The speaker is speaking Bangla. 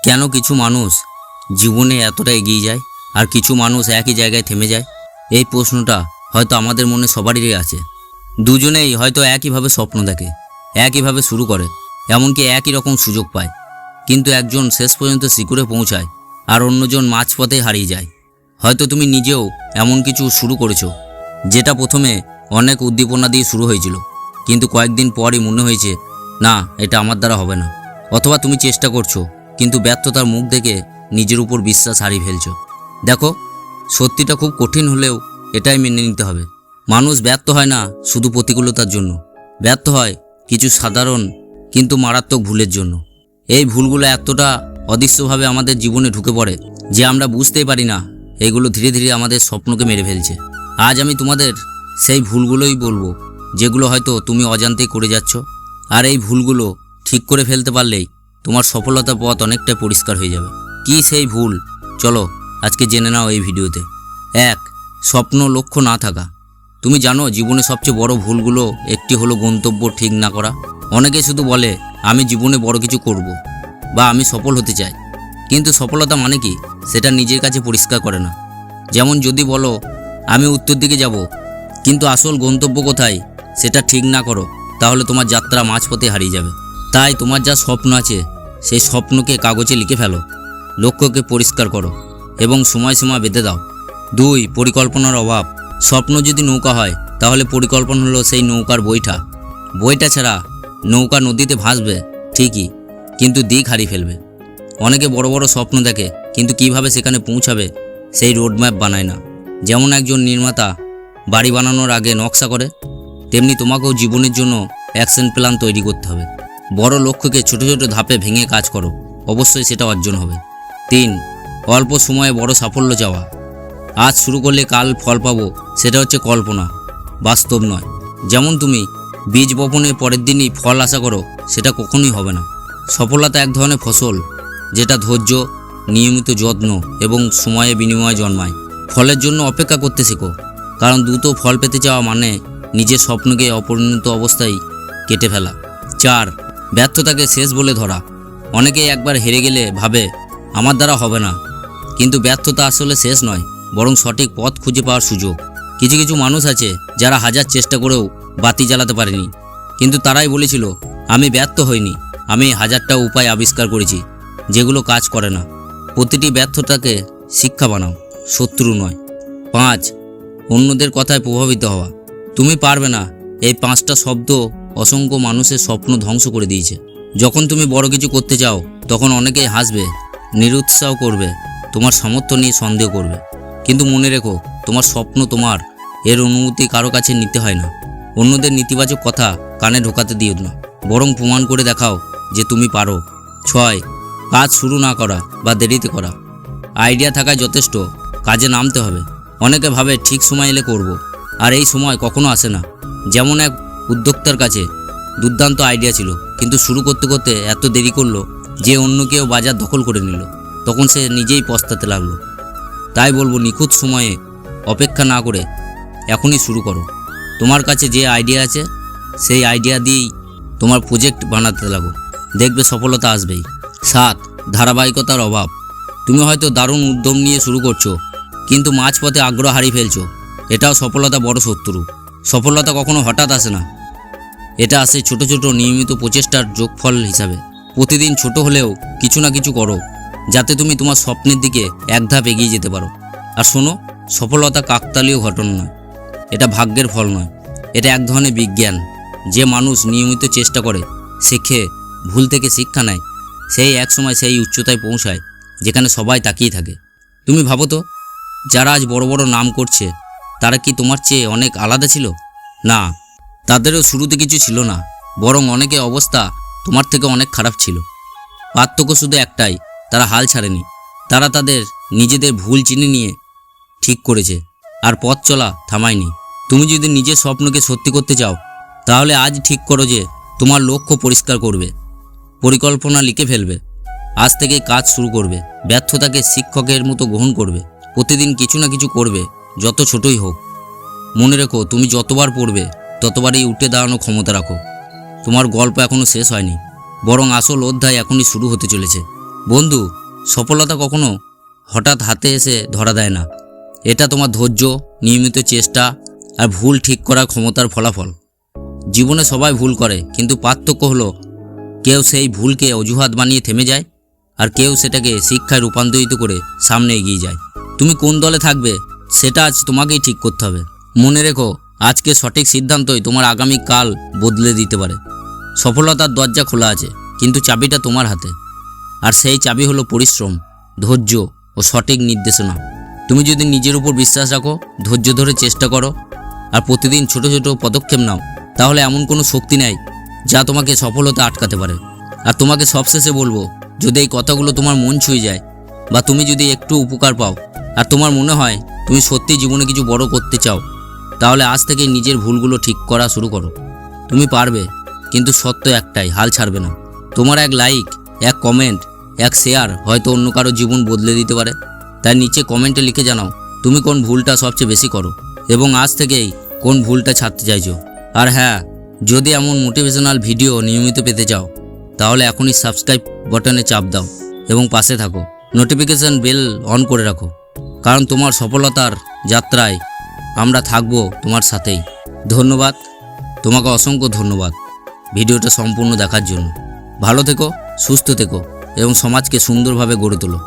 কেন কিছু মানুষ জীবনে এতটা এগিয়ে যায় আর কিছু মানুষ একই জায়গায় থেমে যায়? এই প্রশ্নটা হয়তো আমাদের মনে সবারই আছে। দুজনেই হয়তো একইভাবে স্বপ্ন দেখে, একইভাবে শুরু করে, এমনকি একই রকম সুযোগ পায়, কিন্তু একজন শেষ পর্যন্ত শিখরে পৌঁছায় আর অন্যজন মাঝপথে হারিয়ে যায়। হয়তো তুমি নিজেও এমন কিছু শুরু করেছো যেটা প্রথমে অনেক উদ্দীপনা দিয়ে শুরু হয়েছিল, কিন্তু কয়েকদিন পরই মনে হয়েছে না, এটা আমার দ্বারা হবে না। অথবা তুমি চেষ্টা করছো কিন্তু ব্যর্থতার মুখ দেখে নিজের উপর বিশ্বাস হারিয়ে ফেলছো। দেখো, সত্যিটা খুব কঠিন হলেও এটাই মেনে নিতে হবে। মানুষ ব্যর্থ হয় না শুধু প্রতিকূলতার জন্য, ব্যর্থ হয় কিছু সাধারণ কিন্তু মারাত্মক ভুলের জন্য। এই ভুলগুলো এতটা অদৃশ্যভাবে আমাদের জীবনে ঢুকে পড়ে যে আমরা বুঝতেই পারি না এগুলো ধীরে ধীরে আমাদের স্বপ্নকে মেরে ফেলছে। আজ আমি তোমাদের সেই ভুলগুলোই বলবো যেগুলো হয়তো তুমি অজান্তেই করে যাচ্ছ, আর এই ভুলগুলো ঠিক করে ফেলতে পারলেই তোমার সফলতার পথ অনেকটাই পরিষ্কার হয়ে যাবে। কি সেই ভুল? চলো আজকে জেনে নাও এই ভিডিওতে। 1. স্বপ্ন লক্ষ্য না থাকা। তুমি জানো জীবনে সবচেয়ে বড় ভুলগুলো একটি হলো গন্তব্য ঠিক না করা। অনেকে শুধু বলে আমি জীবনে বড় কিছু করব বা আমি সফল হতে চাই, কিন্তু সফলতা মানে কি সেটা নিজের কাছে পরিষ্কার করে না। যেমন যদি বলো আমি উত্তর দিকে যাব, কিন্তু আসল গন্তব্য কোথায় সেটা ঠিক না করো, তাহলে তোমার যাত্রা মাঝপথে হারিয়ে যাবে। তাই তোমার যা স্বপ্ন আছে সেই স্বপ্নকে কাগজে লিখে ফেলো, লক্ষ্যকে পরিষ্কার করো এবং সময়সীমা বেঁধে দাও। 2. পরিকল্পনার অভাব। স্বপ্ন যদি নৌকা হয় তাহলে পরিকল্পনা হলো সেই নৌকার বইটা। বইটা ছাড়া নৌকা নদীতে ভাসবে ঠিকই, কিন্তু দিক হারিয়ে ফেলবে। অনেকে বড় বড় স্বপ্ন দেখে কিন্তু কিভাবে সেখানে পৌঁছাবে সেই রোডম্যাপ বানায় না। যেমন একজন নির্মাতা বাড়ি বানানোর আগে নকশা করে, তেমনি তোমাকেও জীবনের জন্য অ্যাকশন প্ল্যান তৈরি করতে হবে। বড় লক্ষ্যকে ছোট ছোট ধাপে ভেঙে কাজ করো, অবশ্যই সেটা অর্জন হবে। 3. অল্প সময়ে বড় সাফল্য চাওয়া। আজ শুরু করলে কাল ফল পাবো, সেটা হচ্ছে কল্পনা, বাস্তব নয়। যেমন তুমি বীজ বপনের পরের দিনই ফল আশা করো, সেটা কখনোই হবে না। সফলতা এক ধরনের ফসল যেটা ধৈর্য, নিয়মিত যত্ন এবং সময়ে বিনিময়ে জন্মায়। ফলের জন্য অপেক্ষা করতে শেখো, কারণ দ্রুত ফল পেতে চাওয়া মানে নিজের স্বপ্নকে অপরিণত অবস্থায় কেটে ফেলা। 4. ব্যর্থতাকে শেষ বলে ধরা। অনেকেই একবার হেরে গেলে ভাবে আমার দ্বারা হবে না, কিন্তু ব্যর্থতা আসলে শেষ নয়, বরং সঠিক পথ খুঁজে পাওয়ার সুযোগ। কিছু কিছু মানুষ আছে যারা হাজার চেষ্টা করেও বাতি জ্বালাতে পারেনি, কিন্তু তারাই বলেছিল আমি ব্যর্থ হইনি, আমি হাজারটা উপায় আবিষ্কার করেছি যেগুলো কাজ করে না। প্রতিটি ব্যর্থতাকে শিক্ষা বানাও, শত্রু নয়। 5. অন্যদের কথায় প্রভাবিত হওয়া। তুমি পারবে না, এই 5টা শব্দ অসংখ্য মানুষের স্বপ্ন ধ্বংস করে দিয়েছে। যখন তুমি বড় কিছু করতে চাও তখন অনেকেই হাসবে, নিরুৎসাহ করবে, তোমার সামর্থ্য নিয়ে সন্দেহ করবে, কিন্তু মনে রেখো তোমার স্বপ্ন তোমার, এর অনুমতি কারো কাছে নিতে হয় না। অন্যদের নেতিবাচক কথা কানে ঢোকাতে দিও না, বরং প্রমাণ করে দেখাও যে তুমি পারো। 6. কাজ শুরু না করা বা দেরিতে করা। আইডিয়া থাকায় যথেষ্ট, কাজে নামতে হবে। অনেকে ভাবে ঠিক সময় এলে করব, আর এই সময় কখনো আসে না। যেমন এক উদ্যোক্তার কাছে দুর্দান্ত আইডিয়া ছিল, কিন্তু শুরু করতে করতে এত দেরি করলো যে অন্য কেউ বাজার দখল করে নিল। তখন সে নিজেই পস্তাতে লাগলো। তাই বলবো, নিখুঁত সময়ে অপেক্ষা না করে এখনই শুরু করো। তোমার কাছে যে আইডিয়া আছে সেই আইডিয়া দিয়েই তোমার প্রজেক্ট বানাতে লাগো, দেখবে সফলতা আসবেই। 7. ধারাবাহিকতার অভাব। তুমি হয়তো দারুণ উদ্যম নিয়ে শুরু করছো, কিন্তু মাঝপথে আগ্রহ হারিয়ে ফেলছো। এটাও সফলতা বড় শত্রু। সফলতা কখনো হঠাৎ আসে না, এটা আসে ছোট ছোট নিয়মিত প্রচেষ্টার যোগফল হিসাবে। প্রতিদিন ছোট হলেও কিছু না কিছু করো, যাতে তুমি তোমার স্বপ্নের দিকে এক ধাপ এগিয়ে যেতে পারো। আর শোনো, সফলতা কাকতালীয় ঘটনা নয়, এটা ভাগ্যের ফল নয়, এটা এক ধরনের বিজ্ঞান। যে মানুষ নিয়মিত চেষ্টা করে, শেখে, ভুল থেকে শিক্ষা নেয়, সেই এক সময় সেই উচ্চতায় পৌঁছায় যেখানে সবাই তাকিয়ে থাকে। তুমি ভাবো তো, যারা আজ বড় বড় নাম করছে তারা কি তোমার চেয়ে অনেক আলাদা ছিল? না, তাদেরও শুরুতে কিছু ছিল না, বরং অনেকের অবস্থা তোমার থেকে অনেক খারাপ ছিল। পার্থক্য শুধু একটাই, তারা হাল ছাড়েনি, তারা তাদের নিজেদের ভুল চিনে নিয়ে ঠিক করেছে আর পথ চলা থামায়নি। তুমি যদি নিজের স্বপ্নকে সত্যি করতে চাও তাহলে আজ ঠিক করো যে তোমার লক্ষ্য পরিষ্কার করবে, পরিকল্পনা লিখে ফেলবে, আজ থেকে কাজ শুরু করবে, ব্যর্থতাকে শিক্ষকের মতো গ্রহণ করবে, প্রতিদিন কিছু না কিছু করবে, যত ছোটই হোক। মনে রেখো, তুমি যতবার পড়বে ততবারই উঠে দাঁড়ানো ক্ষমতা রাখো। তোমার গল্প এখনও শেষ হয়নি, বরং আসল অধ্যায় এখনই শুরু হতে চলেছে। বন্ধু, সফলতা কখনো হঠাৎ হাতে এসে ধরা দেয় না। এটা তোমার ধৈর্য, নিয়মিত চেষ্টা আর ভুল ঠিক করার ক্ষমতার ফলাফল। জীবনে সবাই ভুল করে, কিন্তু পার্থক্য হলো কেউ সেই ভুলকে অজুহাত বানিয়ে থেমে যায় আর কেউ সেটাকে শিক্ষায় রূপান্তরিত করে সামনে এগিয়ে যায়। তুমি কোন দলে থাকবে সেটা আজ তোমাকেই ঠিক করতে হবে। মনে রেখো, আজকে সঠিক সিদ্ধান্তই তোমার আগামী কাল বদলে দিতে পারে। সফলতার দরজা খোলা আছে, কিন্তু চাবিটা তোমার হাতে। আর সেই চাবি হলো পরিশ্রম, ধৈর্য ও সঠিক নির্দেশনা। তুমি যদি নিজের উপর বিশ্বাস রাখো, ধৈর্য ধরে চেষ্টা করো আর প্রতিদিন ছোট ছোট পদক্ষেপ নাও, তাহলে এমন কোনো শক্তি নেই যা তোমাকে সফলতা আটকাতে পারে। আর তোমাকে সবশেষে বলবো, যদি এই কথাগুলো তোমার মন ছুঁয়ে যায় বা তুমি যদি একটু উপকার পাও আর তোমার মনে হয় তুমি সত্যি জীবনে কিছু বড় করতে চাও, তাহলে আজ থেকে নিজের ভুলগুলো ঠিক করা শুরু করো। তুমি পারবে, কিন্তু সত্য একটাই, হাল ছাড়বে না। তোমার এক লাইক, এক কমেন্ট, এক শেয়ার হয়তো অন্য কারো জীবন বদলে দিতে পারে। তাই নিচে কমেন্টে লিখে জানাও তুমি কোন ভুলটা সবচেয়ে বেশি করো এবং আজ থেকেই কোন ভুলটা ছাড়তে চাইছো। আর হ্যাঁ, যদি এমন মোটিভেশনাল ভিডিও নিয়মিত পেতে চাও, তাহলে এখনই সাবস্ক্রাইব বাটনে চাপ দাও এবং পাশে থাকো। নোটিফিকেশন বেল অন করে রাখো, কারণ তোমার সফলতার যাত্রায় আমরা থাকবো তোমার সাথেই। ধন্যবাদ, তোমাকে অসংখ্য ধন্যবাদ ভিডিওটা সম্পূর্ণ দেখার জন্য। ভালো থেকো, সুস্থ থেকো এবং সমাজকে সুন্দরভাবে গড়ে তোলো।